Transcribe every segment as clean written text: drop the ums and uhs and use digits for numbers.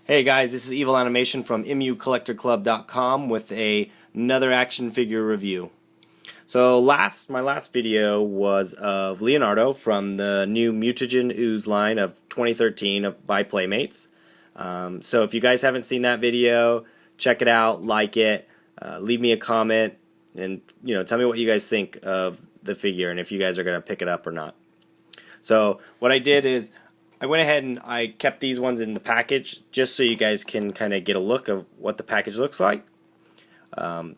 Hey guys, this is Evil Animation from mucollectorclub.com with another action figure review. So my last video was of Leonardo from the new Mutagen Ooze line of 2013 by Playmates. So if you guys haven't seen that video, check it out, like it, leave me a comment, and tell me what you guys think of the figure and if you guys are going to pick it up or not. So what I did is I went ahead and I kept these ones in the package just so you guys can kind of get a look of what the package looks like.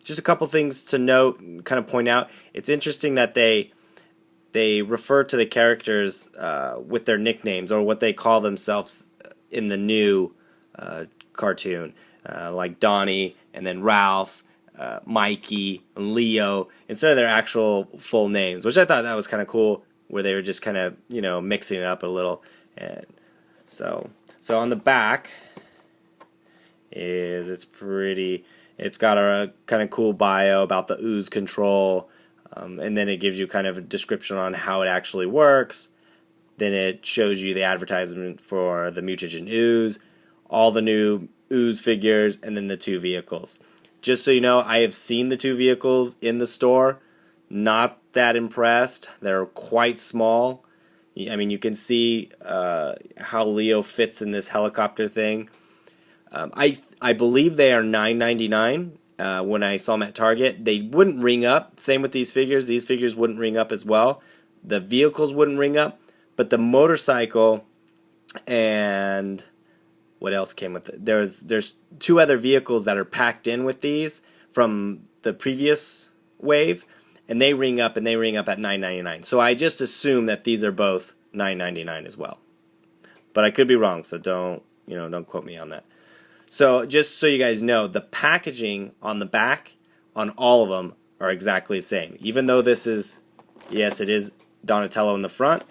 Just a couple things to note and kind of point out. It's interesting that they refer to the characters with their nicknames or what they call themselves in the new cartoon, like Donnie and then Ralph, Mikey, and Leo, instead of their actual full names, which I thought that was kind of cool, where they were just kind of mixing it up a little. And so on the back it's got a kind of cool bio about the ooze control, and then it gives you kind of a description on how it actually works. Then it shows you the advertisement for the Mutagen Ooze, all the new ooze figures, and then the two vehicles. Just so you know, I have seen the two vehicles in the store. Not that impressed. They're quite small. I mean, you can see how Leo fits in this helicopter thing. I believe they are $9.99 when I saw them at Target. They wouldn't ring up. Same with these figures. These figures wouldn't ring up as well. The vehicles wouldn't ring up. But the motorcycle and what else came with it? There's two other vehicles that are packed in with these from the previous wave. And they ring up at $9.99. So I just assume that these are both $9.99 as well. But I could be wrong, so don't quote me on that. So just so you guys know, the packaging on the back on all of them are exactly the same. Even though this is, yes, it is Donatello in the front,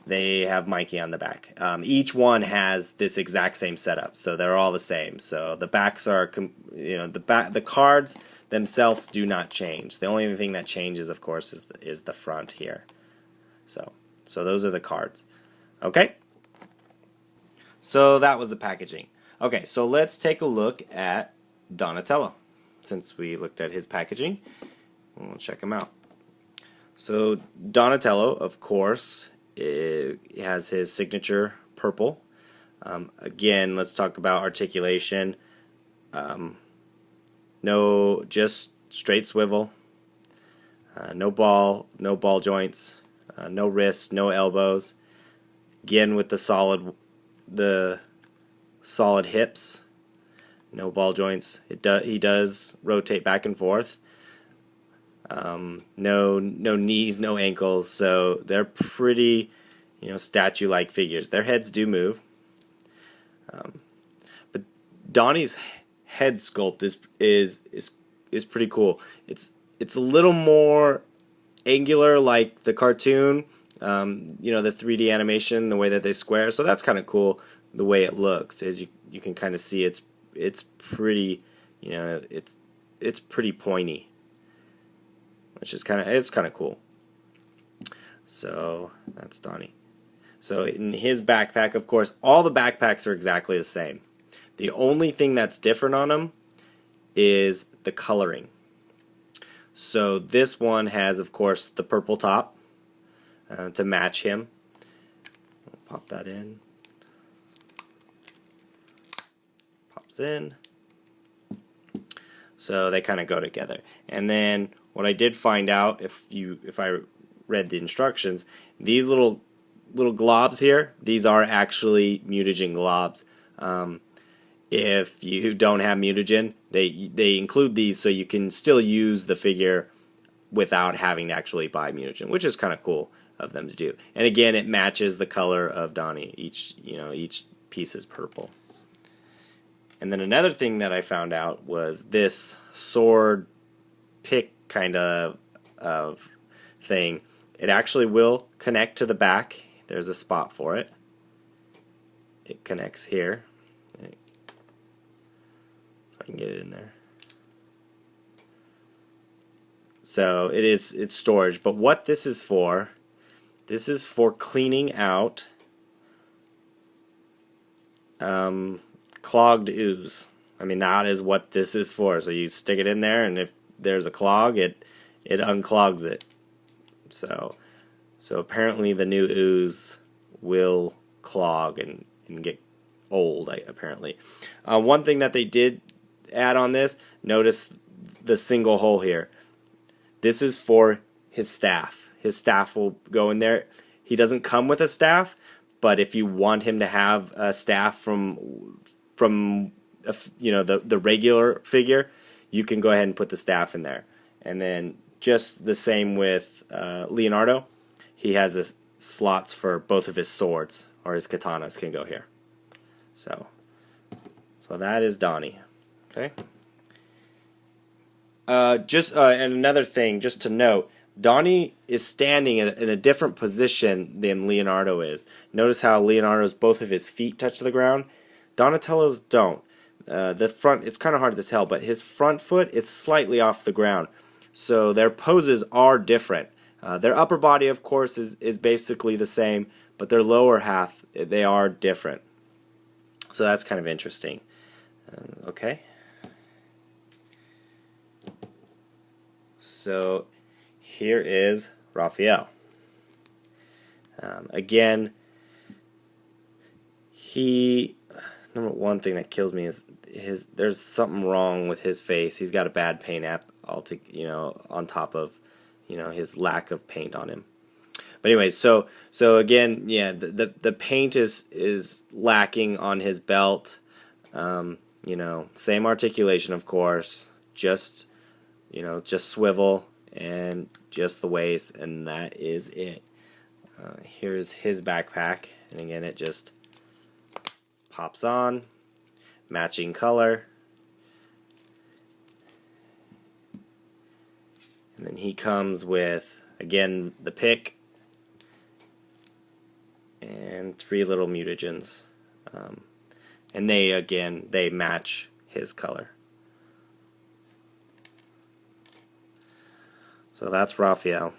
they have Mikey on the back. Each one has this exact same setup, so they're all the same. So the backs are, the cards themselves do not change. The only thing that changes, of course, is the front here. So those are the cards. Okay? So that was the packaging. Okay, so let's take a look at Donatello. Since we looked at his packaging, we'll check him out. So Donatello, of course, has his signature purple. Again, let's talk about articulation. No, just straight swivel. No ball joints. No wrists, no elbows. Again, with the solid hips. No ball joints. He does rotate back and forth. No knees, no ankles. So they're pretty, statue-like figures. Their heads do move. But Donnie's head sculpt is pretty cool. It's a little more angular, like the cartoon. The 3D animation, the way that they square. So that's kind of cool. The way it looks is you can kind of see it's pretty, it's pretty pointy, which is kind of cool. So that's Donnie. So in his backpack, of course, all the backpacks are exactly the same. The only thing that's different on them is the coloring. So this one has, of course, the purple top to match him. I'll pop that in. Pops in. So they kind of go together. And then what I did find out, if I read the instructions, these little globs here, these are actually mutagen globs. If you don't have mutagen, they include these so you can still use the figure without having to actually buy mutagen, which is kind of cool of them to do. And again, it matches the color of Donnie. Each piece is purple. And then another thing that I found out was this sword pick kind of thing. It actually will connect to the back. There's a spot for it. It connects here. If I can get it in there. So it's storage. But what this is for cleaning out clogged ooze. I mean, that is what this is for. So you stick it in there, and if there's a clog, it unclogs it. So apparently the new ooze will clog and get old, apparently. One thing that they did add on this, notice the single hole here. This is for his staff. His staff will go in there. He doesn't come with a staff, but if you want him to have a staff from the regular figure, you can go ahead and put the staff in there. And then just the same with Leonardo. He has slots for both of his swords, or his katanas can go here. So that is Donnie. Okay. And another thing, just to note, Donnie is standing in a different position than Leonardo is. Notice how Leonardo's both of his feet touch the ground. Donatello's don't. The front, it's kind of hard to tell, but his front foot is slightly off the ground. So their poses are different. Their upper body, of course, is basically the same, but their lower half, they are different. So that's kind of interesting. Okay. So here is Raphael. Again, number one thing that kills me is there's something wrong with his face. He's got a bad paint app on top of his lack of paint on him. But anyways, so again, yeah, the paint is lacking on his belt. Same articulation, of course, just swivel and just the waist, and that is it. Here's his backpack, and again, it just pops on, matching color, and then he comes with, again, the pick and 3 little mutagens, and they match his color. So that's Raphael.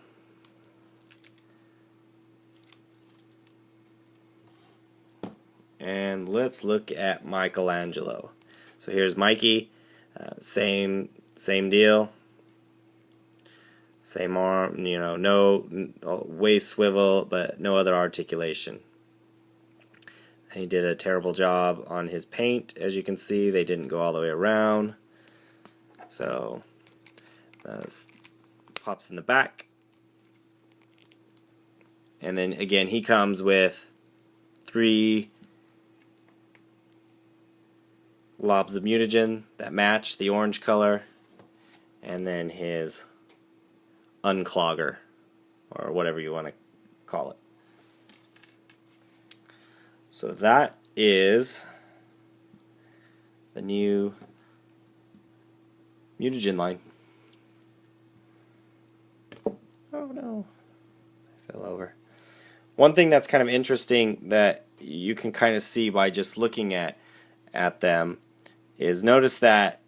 And let's look at Michelangelo. So here's Mikey. Same deal. Same arm. No waist swivel, but no other articulation. And he did a terrible job on his paint. As you can see, they didn't go all the way around. So pops in the back. And then again, he comes with 3 lobs of mutagen that match the orange color, and then his unclogger, or whatever you want to call it. So that is the new mutagen line. Oh no, I fell over. One thing that's kind of interesting that you can kind of see by just looking at them is notice that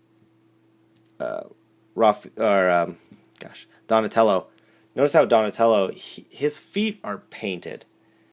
Donatello. Notice how Donatello, his feet are painted.